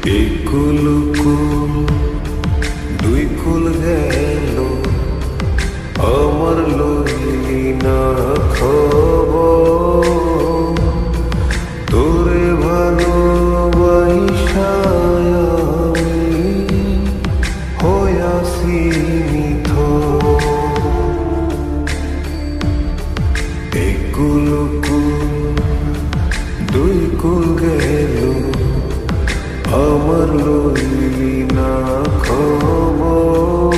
একুল কুল দুই কুল গেল, আমার লইলি না খবর। তোরে ভালোবাসায় আমি হইয়াছি নিথর। একুল কুল দুই কুল গেল, আমার লইলি না খবর।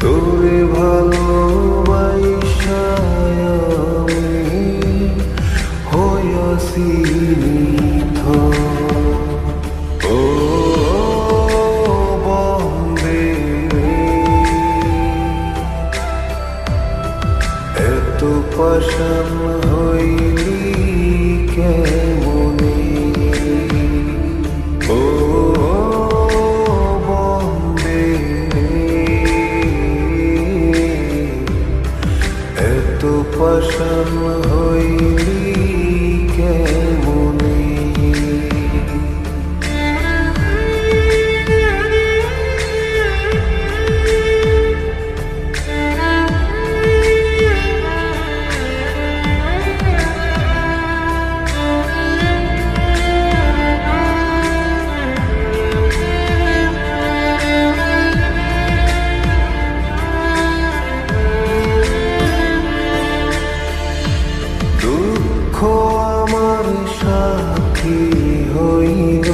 তোরে ভালোবাসায় আমি হইয়াছি নিথর। ও বন্দে এত পাষাণ হইলি কেমনে? ও বন্দে এত পাষাণ হইলি কেমনে? দুঃখ আমার সাথী হইল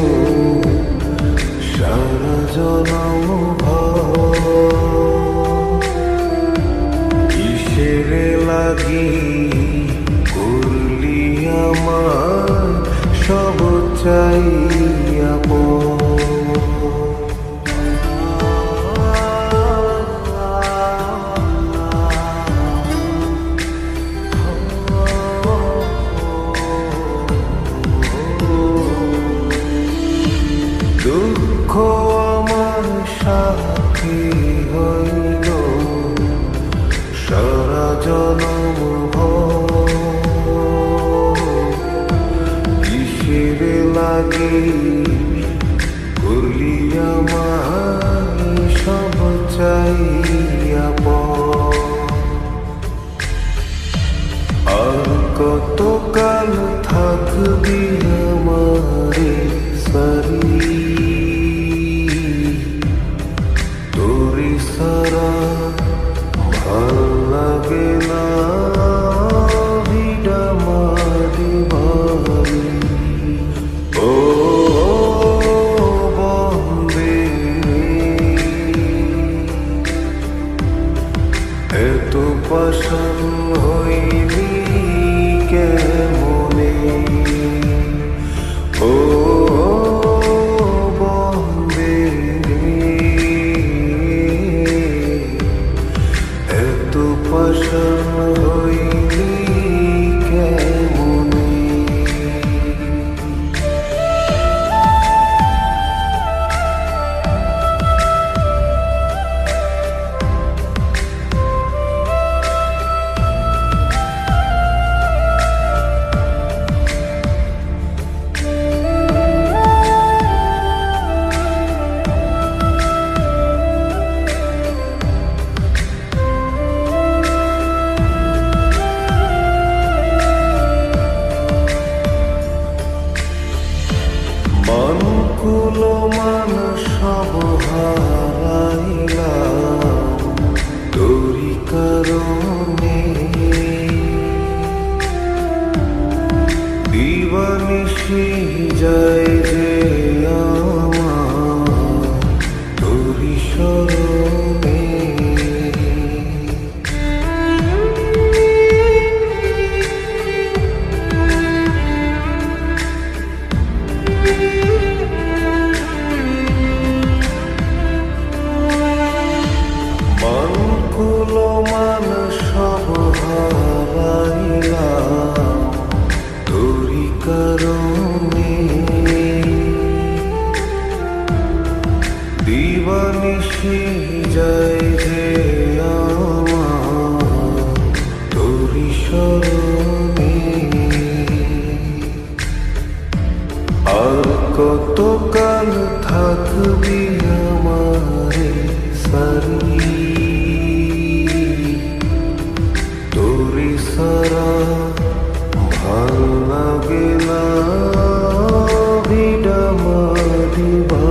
সারা জনম ভর। কিসের লাগি করলি আমার সব চাইয়া পর। দুঃখ আমার সাথী হইল সারা জনম ভর। কিসের লাগি করলি আমার সব চাইয়া পর। আর কতকাল থাকবি আমারে সারি? তোরে সারা ভাল লাগে না ভিড়া মারি ভারি। ও বন্দে এত পাষাণ হইলি কেমনে? ও বন্দে এত পাষাণ হইলি কেমনে? মান কুল মান সব হারাইলাম তোরি কারণে। দিবানিশি যায় যে আমার তোরি স্মরণে। মান কুল মান সব হারাইলাম তোরি কারণে। দিবানিশি কতকাল থাকবি আমারে সারি তোরি সারা ভাল লাগে না ভিড়া মারিবা